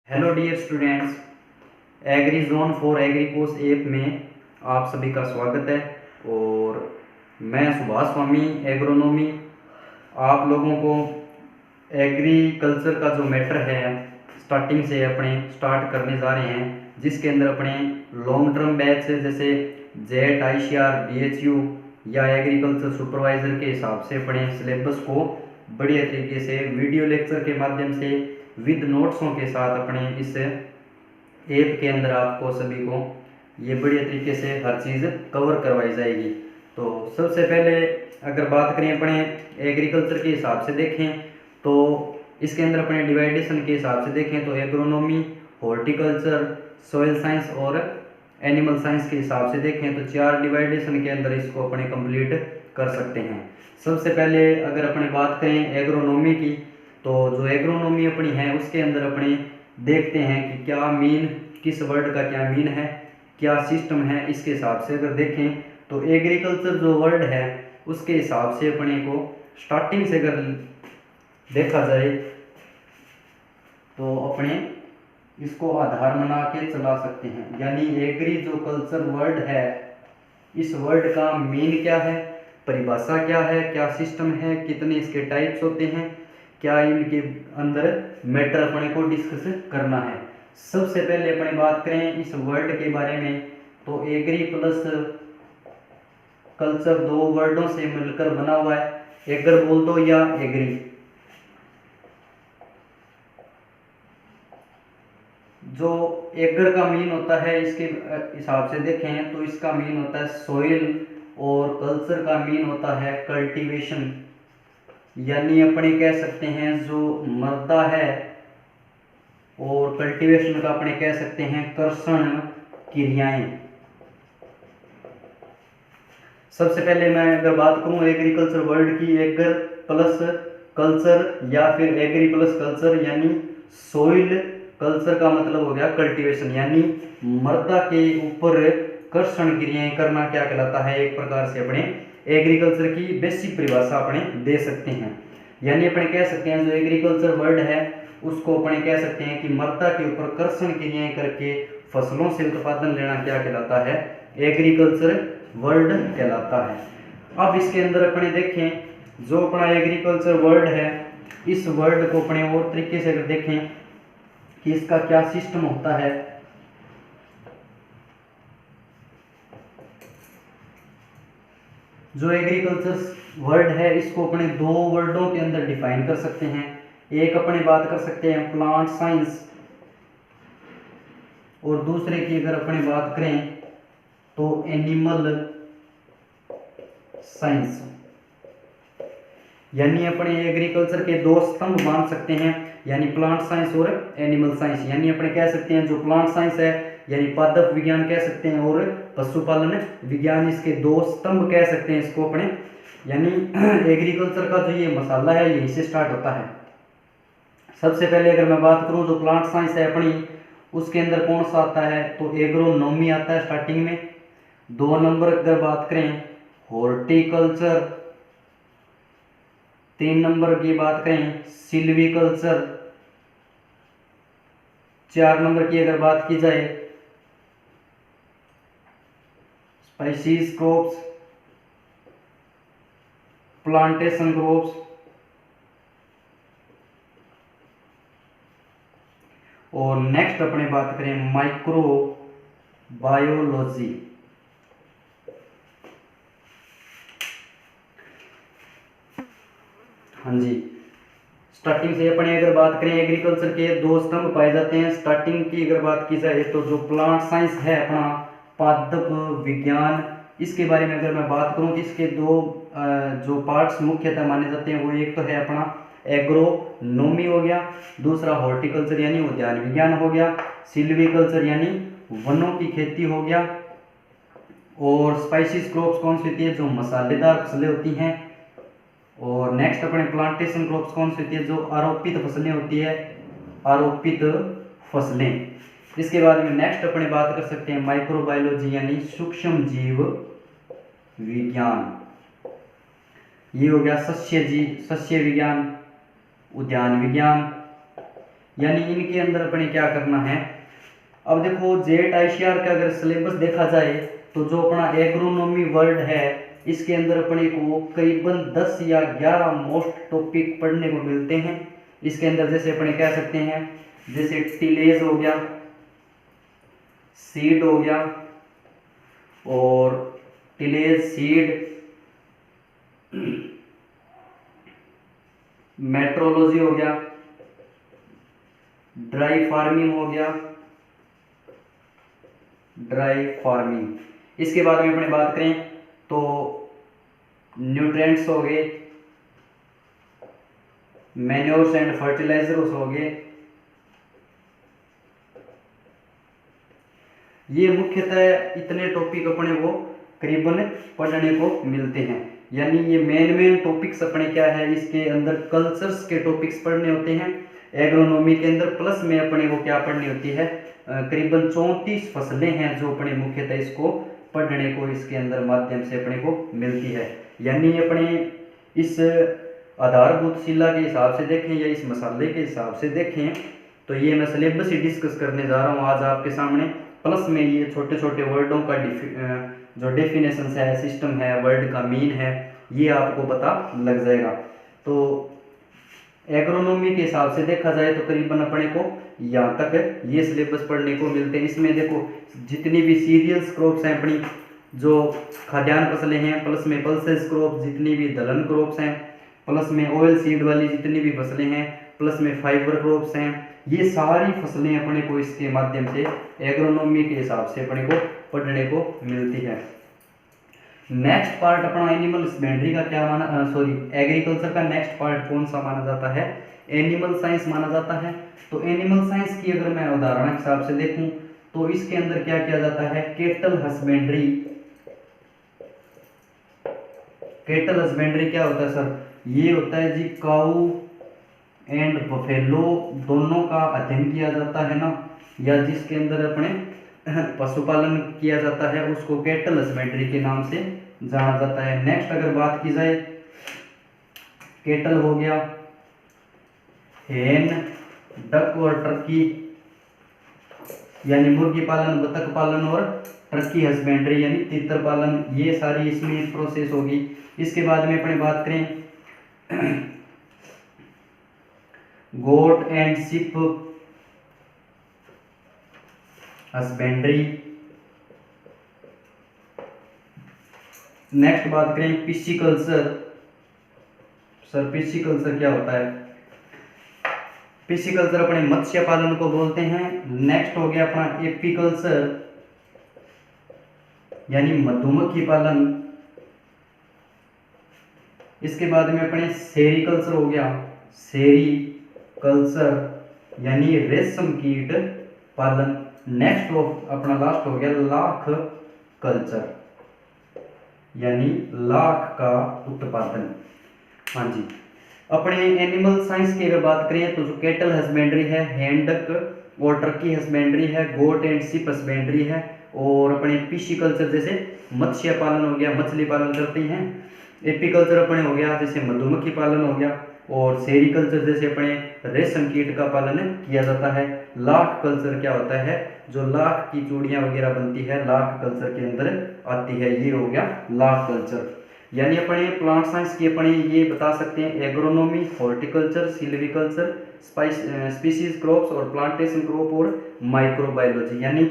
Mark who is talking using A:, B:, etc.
A: Hello dear students, agri zone for agri course app में आप सभी का स्वागत है। और मैं सुभाष स्वामी एग्रोनॉमी आप लोगों को एग्रीकल्चर का जो मैटर है स्टार्टिंग से अपने स्टार्ट करने जा रहे हैं, जिसके अंदर अपने लॉन्ग टर्म बैच जैसे जेट ICR BHU या एग्रीकल्चर सुपरवाइज़र के हिसाब से अपने सिलेबस को बढ़िया तरीके से वीडियो लेक्चर के माध्यम से विद नोट्सों के साथ अपने इस ऐप के अंदर आपको सभी को ये बढ़िया तरीके से हर चीज़ कवर करवाई जाएगी। तो सबसे पहले अगर बात करें अपने एग्रीकल्चर के हिसाब से देखें तो इसके अंदर अपने डिवाइडेशन के हिसाब से देखें तो एग्रोनॉमी, हॉर्टिकल्चर, सॉइल साइंस और एनिमल साइंस के हिसाब से देखें तो 4 डिवाइडेशन के अंदर इसको अपने कंप्लीट कर सकते हैं। सबसे पहले अगर अपने बात करें एग्रोनॉमी की, तो जो एग्रोनॉमी अपनी है उसके अंदर अपने देखते हैं कि क्या मीन, किस वर्ड का क्या मीन है, क्या सिस्टम है। इसके हिसाब से अगर देखें तो एग्रीकल्चर जो वर्ड है उसके हिसाब से अपने को स्टार्टिंग से अगर देखा जाए तो अपने इसको आधार बना के चला सकते हैं। यानी एग्री जो कल्चर वर्ड है, इस वर्ड का मीन क्या है, परिभाषा क्या है, क्या सिस्टम है, कितने इसके टाइप्स होते हैं, क्या इनके अंदर मैटर अपने को डिस्कस करना है। सबसे पहले अपने बात करें इस वर्ड के बारे में तो एग्री प्लस कल्चर 2 वर्डों से मिलकर बना हुआ है, एगर बोल दो या एग्री। जो एगर का मीन होता है इसके हिसाब से देखें तो इसका मीन होता है सोइल और कल्चर का मीन होता है कल्टीवेशन। यानी अपने कह सकते हैं जो मृदा है, और कल्टीवेशन का अपने कह सकते हैं कर्षण क्रियाएं। सबसे पहले मैं अगर बात करूं एग्रीकल्चर वर्ड की, एगर प्लस कल्चर या फिर एग्री प्लस कल्चर यानी सोइल कल्चर का मतलब हो गया कल्टीवेशन, यानी मृदा के ऊपर कर्षण क्रियाएं करना क्या कहलाता है। एक प्रकार से अपने एग्रीकल्चर की बेसिक परिभाषा अपने दे सकते हैं। यानी अपने कह सकते हैं जो एग्रीकल्चर वर्ड है उसको अपने कह सकते हैं कि मृदा के ऊपर कर्षण क्रियाएं करके फसलों से उत्पादन लेना क्या कहलाता है, एग्रीकल्चर वर्ड कहलाता है। अब इसके अंदर अपने देखें जो अपना एग्रीकल्चर वर्ड है, इस वर्ड को अपने और तरीके से अगर देखें कि इसका क्या सिस्टम होता है। जो एग्रीकल्चर वर्ड है इसको अपने 2 वर्डों के अंदर डिफाइन कर सकते हैं। एक अपने बात कर सकते हैं प्लांट साइंस, और दूसरे की अगर अपने बात करें तो एनिमल साइंस। यानी अपने एग्रीकल्चर के 2 स्तंभ मान सकते हैं, यानी प्लांट साइंस और एनिमल साइंस। यानी अपने कह सकते हैं जो प्लांट साइंस है यानी पादप विज्ञान कह सकते हैं, और पशुपालन विज्ञान, इसके 2 स्तंभ कह सकते हैं इसको अपने। यानी एग्रीकल्चर का जो ये मसाला है यही से स्टार्ट होता है। सबसे पहले अगर मैं बात करूं जो प्लांट साइंस है अपनी, उसके अंदर कौन सा आता है तो एग्रोनॉमी आता है स्टार्टिंग में। 2 नंबर अगर बात करें हॉर्टिकल्चर, 3 नंबर की बात करें सिल्वीकल्चर, 4 नंबर की अगर बात की जाए स्पाइसीज क्रॉप्स, प्लांटेशन क्रॉप्स, और नेक्स्ट अपने बात करें माइक्रो बायोलॉजी। हाँ जी, स्टार्टिंग से अपने अगर बात करें एग्रीकल्चर के 2 स्तंभ पाए जाते हैं। स्टार्टिंग की अगर बात की जाए तो जो प्लांट साइंस है अपना पादप विज्ञान, इसके बारे में अगर मैं बात करूं तो इसके 2 जो पार्ट्स मुख्यतः माने जाते हैं वो एक तो है अपना एग्रोनॉमी हो गया, दूसरा हॉर्टिकल्चर यानी उद्यान विज्ञान हो गया, सिल्वीकल्चर यानी वनों की खेती हो गया, और स्पाइसीज क्रॉप्स कौन सी होती है जो मसालेदार फसलें होती हैं, और नेक्स्ट अपने प्लांटेशन क्रॉप्स कौन सी होती है जो आरोपित फसलें होती है, आरोपित फसलें। इसके बाद में नेक्स्ट अपने बात कर सकते हैं माइक्रोबायोलॉजी यानी सूक्ष्म जीव विज्ञान। ये हो गया सस्य विज्ञान, उद्यान विज्ञान, यानी इनके अंदर अपने क्या करना है। अब देखो जेट आईसीआर का अगर सिलेबस देखा जाए तो जो अपना एग्रोनॉमी वर्ड है इसके अंदर अपने को करीबन 10 या 11 मोस्ट टॉपिक पढ़ने को मिलते हैं। इसके अंदर जैसे अपने कह सकते हैं जैसे टिलेज हो गया, सीड हो गया, और टिलेज सीड, मेट्रोलॉजी हो गया, ड्राई फार्मिंग हो गया, ड्राई फार्मिंग। इसके बारे में अपने बात करें तो न्यूट्रिएंट्स हो गए, मैन्योर्स एंड फर्टिलाइजर्स हो गए। ये मुख्यतः इतने टॉपिक अपने को करीबन पढ़ने को मिलते हैं। यानी ये मेन टॉपिक्स अपने क्या है, इसके अंदर कल्चर्स के टॉपिक्स पढ़ने होते हैं एग्रोनॉमी के अंदर, प्लस में अपने को क्या पढ़नी होती है, करीबन 34 फसलें हैं जो अपने मुख्यतः इसको पढ़ने को इसके अंदर माध्यम से अपने को मिलती है। यानी अपने इस आधारभूत शिला के हिसाब से देखें या इस मसाले के हिसाब से देखें तो ये मैं सिलेबस ही डिस्कस करने जा रहा हूँ आज आपके सामने, प्लस में ये छोटे छोटे वर्डों का जो डेफिनेशन है, सिस्टम है, वर्ड का मीन है, ये आपको पता लग जाएगा। तो एग्रोनॉमी के हिसाब से देखा जाए तो करीबन अपने को यहाँ तक ये सिलेबस पढ़ने को मिलते हैं। इसमें देखो जितनी भी सीरियल्स क्रॉप्स हैं अपनी, जो खाद्यान्न फसलें हैं, प्लस में पल्सेस क्रॉप, जितनी भी दलहन क्रॉप्स हैं, प्लस में ऑयल सीड वाली जितनी भी फसलें हैं, प्लस में फाइबर क्रॉप्स हैं, ये सारी फसलें अपने को इसके माध्यम से एग्रोनॉमी के हिसाब से अपने को पढ़ने को मिलती है। नेक्स्ट पार्ट अपना एनिमल हस्बेंड्री का क्या माना, सॉरी एग्रीकल्चर का नेक्स्ट पार्ट कौन सा माना जाता है, एनिमल साइंस माना जाता है। तो एनिमल साइंस की अगर मैं उदाहरण के हिसाब से देखूं तो इसके अंदर क्या किया जाता है, केटल हस्बेंड्री। केटल हस्बेंड्री क्या होता है सर, ये होता है जी काऊ एंड बफेलो दोनों का अध्ययन किया जाता है ना, या जिसके अंदर अपने पशुपालन किया जाता है उसको कैटल हस्बेंड्री के नाम से जाना जाता है। नेक्स्ट अगर बात की जाए, कैटल हो गया, हेन, डक और टर्की, यानी मुर्गी पालन, बतख पालन और टर्की हस्बेंड्री यानी तीतर पालन, ये सारी इसमें प्रोसेस होगी। इसके बाद में अपने बात करें goat and sheep husbandry. Next बात करें पिस्सीकल्चर। सर पिस्सीकल्चर क्या होता है, पिस्सीकल्चर अपने मत्स्य पालन को बोलते हैं। नेक्स्ट हो गया अपना एपीकल्चर यानी मधुमक्खी पालन। इसके बाद में अपने सेरीकल्चर हो गया, सेरीकल्चर यानी रेशम कीट पालन। नेक्स्ट अपना लास्ट हो गया लाख कल्चर यानी लाख का उत्पादन। हाँ जी, अपने एनिमल साइंस की अगर बात करें तो जो कैटल हस्बेंड्री है, हैंडक और टर्की हस्बेंड्री है, गोट एंड शिप हस्बेंड्री है, और अपने पिस्सीकल्चर जैसे मत्स्य पालन हो गया, मछली पालन करते हैं। एपीकल्चर अपने हो गया जैसे मधुमक्खी पालन हो गया, और सेरीकल्चर जैसे अपने रेशम कीट का पालन किया जाता है। लाख कल्चर क्या होता है, जो लाख की चूड़ियाँ वगैरह बनती है लाख कल्चर के अंदर आती है, ये हो गया लाख कल्चर। यानी अपने प्लांट साइंस की अपने ये बता सकते हैं agronomy, horticulture, silviculture, species crops और प्लांटेशन क्रॉप और माइक्रोबायोलॉजी। यानी